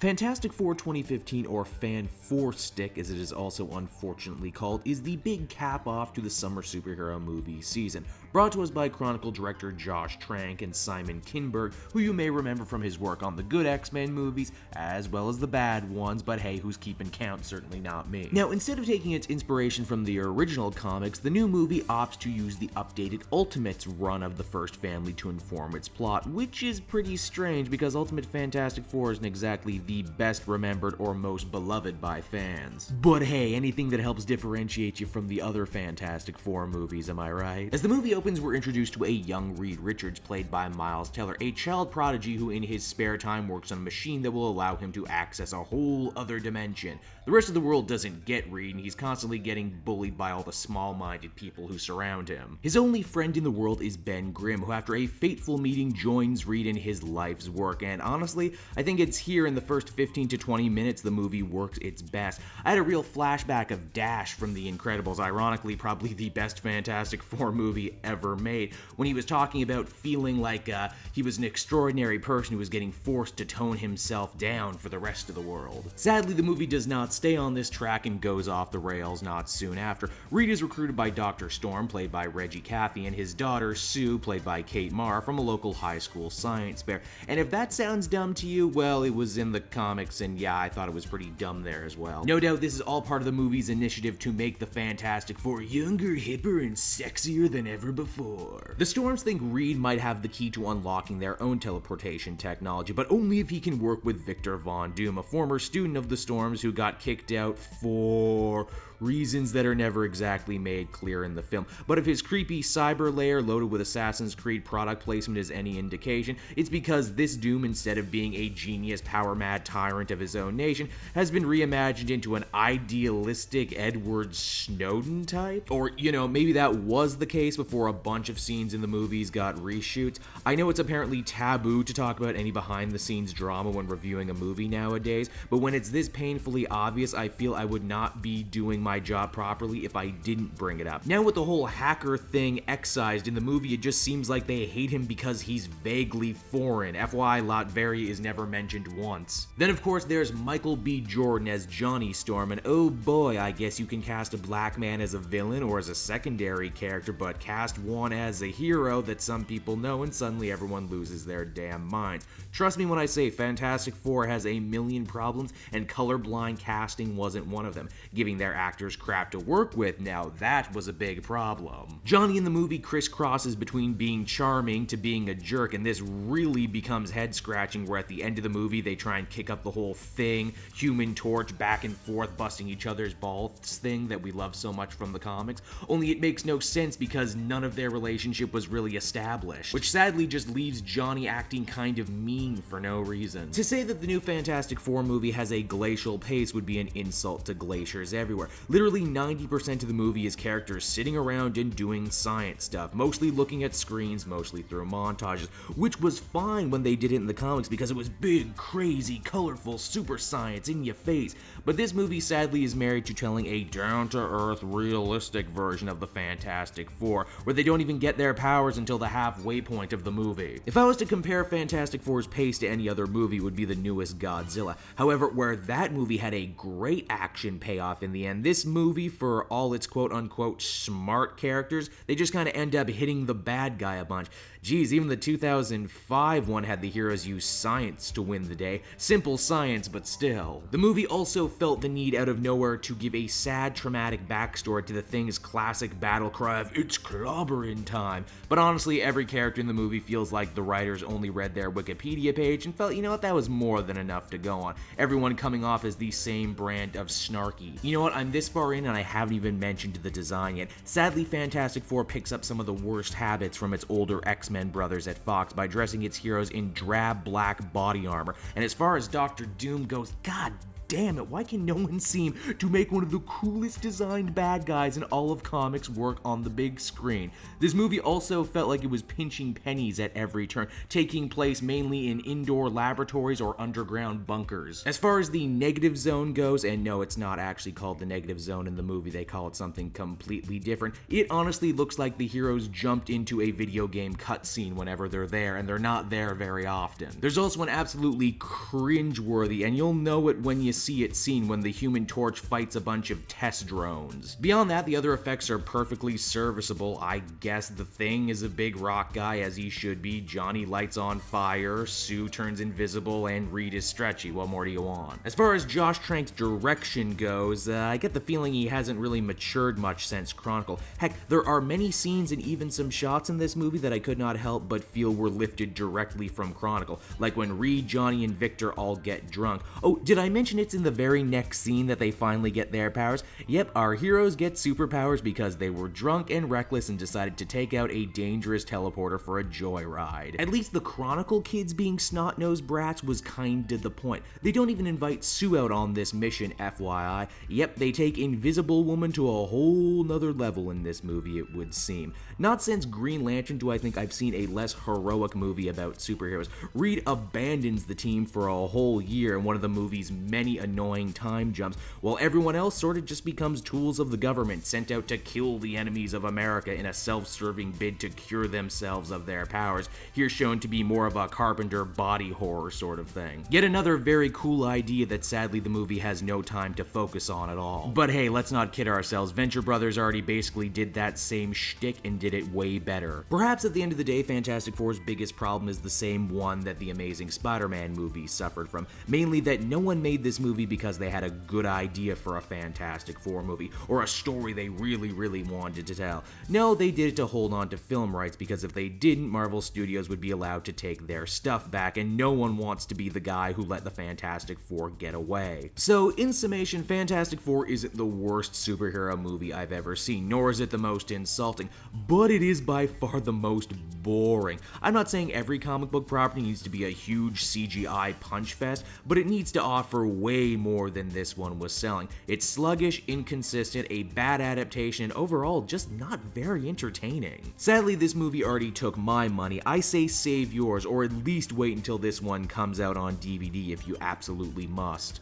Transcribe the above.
Fantastic Four 2015, or Fan-4-Stick as it is also unfortunately called, is the big cap-off to the summer superhero movie season, brought to us by Chronicle director Josh Trank and Simon Kinberg, who you may remember from his work on the good X-Men movies, as well as the bad ones, but hey, who's keeping count? Certainly not me. Now, instead of taking its inspiration from the original comics, the new movie opts to use the updated Ultimates run of the first family to inform its plot, which is pretty strange because Ultimate Fantastic Four isn't exactly the best remembered or most beloved by fans. But hey, anything that helps differentiate you from the other Fantastic Four movies, am I right? As the movie opens, we're introduced to a young Reed Richards played by Miles Teller, a child prodigy who in his spare time works on a machine that will allow him to access a whole other dimension. The rest of the world doesn't get Reed, and he's constantly getting bullied by all the small-minded people who surround him. His only friend in the world is Ben Grimm, who after a fateful meeting joins Reed in his life's work, and honestly, I think it's here in the first 15 to 20 minutes the movie works its best. I had a real flashback of Dash from The Incredibles, ironically probably the best Fantastic Four movie ever made, when he was talking about feeling like he was an extraordinary person who was getting forced to tone himself down for the rest of the world. Sadly, the movie does not stay on this track and goes off the rails not soon after. Reed is recruited by Dr. Storm, played by Reggie Caffey, and his daughter, Sue, played by Kate Mara, from a local high school science fair. And if that sounds dumb to you, well, it was in the comics, and yeah, I thought it was pretty dumb there as well. No doubt this is all part of the movie's initiative to make the Fantastic Four younger, hipper, and sexier than ever before. The Storms think Reed might have the key to unlocking their own teleportation technology, but only if he can work with Victor Von Doom, a former student of the Storms who got kicked out for reasons that are never exactly made clear in the film. But if his creepy cyber lair loaded with Assassin's Creed product placement is any indication, it's because this Doom, instead of being a genius, power-mad tyrant of his own nation, has been reimagined into an idealistic Edward Snowden type. Or, you know, maybe that was the case before a bunch of scenes in the movies got reshoots. I know it's apparently taboo to talk about any behind-the-scenes drama when reviewing a movie nowadays, but when it's this painfully obvious, I feel I would not be doing my job properly if I didn't bring it up. Now with the whole hacker thing excised in the movie, it just seems like they hate him because he's vaguely foreign. FYI, Latveria is never mentioned once. Then of course there's Michael B. Jordan as Johnny Storm, and oh boy, I guess you can cast a black man as a villain or as a secondary character, but cast one as a hero that some people know and suddenly everyone loses their damn minds. Trust me when I say Fantastic Four has a million problems, and colorblind casting wasn't one of them. Giving their actors crap to work with, now that was a big problem. Johnny in the movie crisscrosses between being charming to being a jerk, and this really becomes head-scratching where at the end of the movie they try and kick up the whole thing, Human Torch back and forth busting each other's balls thing that we love so much from the comics, only it makes no sense because none of their relationship was really established, which sadly just leaves Johnny acting kind of mean for no reason. To say that the new Fantastic Four movie has a glacial pace would be an insult to glaciers everywhere. Literally 90% of the movie is characters sitting around and doing science stuff, mostly looking at screens, mostly through montages, which was fine when they did it in the comics because it was big, crazy, colorful, super science in your face. But this movie sadly is married to telling a down-to-earth, realistic version of the Fantastic Four, where they don't even get their powers until the halfway point of the movie. If I was to compare Fantastic Four's pace to any other movie, it would be the newest Godzilla. However, where that movie had a great action payoff in the end, this movie, for all its quote-unquote smart characters, they just kind of end up hitting the bad guy a bunch. Geez, even the 2005 one had the heroes use science to win the day. Simple science, but still. The movie also felt the need out of nowhere to give a sad, traumatic backstory to the Thing's classic battle cry of, "It's clobbering time." But honestly, every character in the movie feels like the writers only read their Wikipedia page and felt, you know what, that was more than enough to go on. Everyone coming off as the same brand of snarky. You know what, I'm this far in and I haven't even mentioned the design yet. Sadly, Fantastic Four picks up some of the worst habits from its older X-Men brothers at Fox by dressing its heroes in drab black body armor. And as far as Dr. Doom goes, god damn it, why can no one seem to make one of the coolest designed bad guys in all of comics work on the big screen? This movie also felt like it was pinching pennies at every turn, taking place mainly in indoor laboratories or underground bunkers. As far as the negative zone goes, and no, it's not actually called the negative zone in the movie, they call it something completely different. It honestly looks like the heroes jumped into a video game cutscene whenever they're there, and they're not there very often. There's also an absolutely cringeworthy, and you'll know it when you see it, scene when the Human Torch fights a bunch of test drones. Beyond that, the other effects are perfectly serviceable. I guess the Thing is a big rock guy, as he should be. Johnny lights on fire, Sue turns invisible, and Reed is stretchy. What more do you want? As far as Josh Trank's direction goes, I get the feeling he hasn't really matured much since Chronicle. Heck, there are many scenes and even some shots in this movie that I could not help but feel were lifted directly from Chronicle, like when Reed, Johnny, and Victor all get drunk. Oh, did I mention it's in the very next scene that they finally get their powers? Yep, our heroes get superpowers because they were drunk and reckless and decided to take out a dangerous teleporter for a joyride. At least the Chronicle kids being snot-nosed brats was kinda the point. They don't even invite Sue out on this mission, FYI. Yep, they take Invisible Woman to a whole nother level in this movie, it would seem. Not since Green Lantern do I think I've seen a less heroic movie about superheroes. Reed abandons the team for a whole year in one of the movie's many annoying time jumps, while everyone else sort of just becomes tools of the government, sent out to kill the enemies of America in a self-serving bid to cure themselves of their powers, here shown to be more of a Carpenter body horror sort of thing. Yet another very cool idea that sadly the movie has no time to focus on at all. But hey, let's not kid ourselves, Venture Brothers already basically did that same shtick and did it way better. Perhaps at the end of the day, Fantastic Four's biggest problem is the same one that the Amazing Spider-Man movie suffered from, mainly that no one made this movie because they had a good idea for a Fantastic Four movie, or a story they really wanted to tell. No, they did it to hold on to film rights, because if they didn't, Marvel Studios would be allowed to take their stuff back, and no one wants to be the guy who let the Fantastic Four get away. So, in summation, Fantastic Four isn't the worst superhero movie I've ever seen, nor is it the most insulting, but it is by far the most boring. I'm not saying every comic book property needs to be a huge CGI punch fest, but it needs to offer way more than this one was selling. It's sluggish, inconsistent, a bad adaptation, and overall just not very entertaining. Sadly, this movie already took my money. I say save yours, or at least wait until this one comes out on DVD if you absolutely must.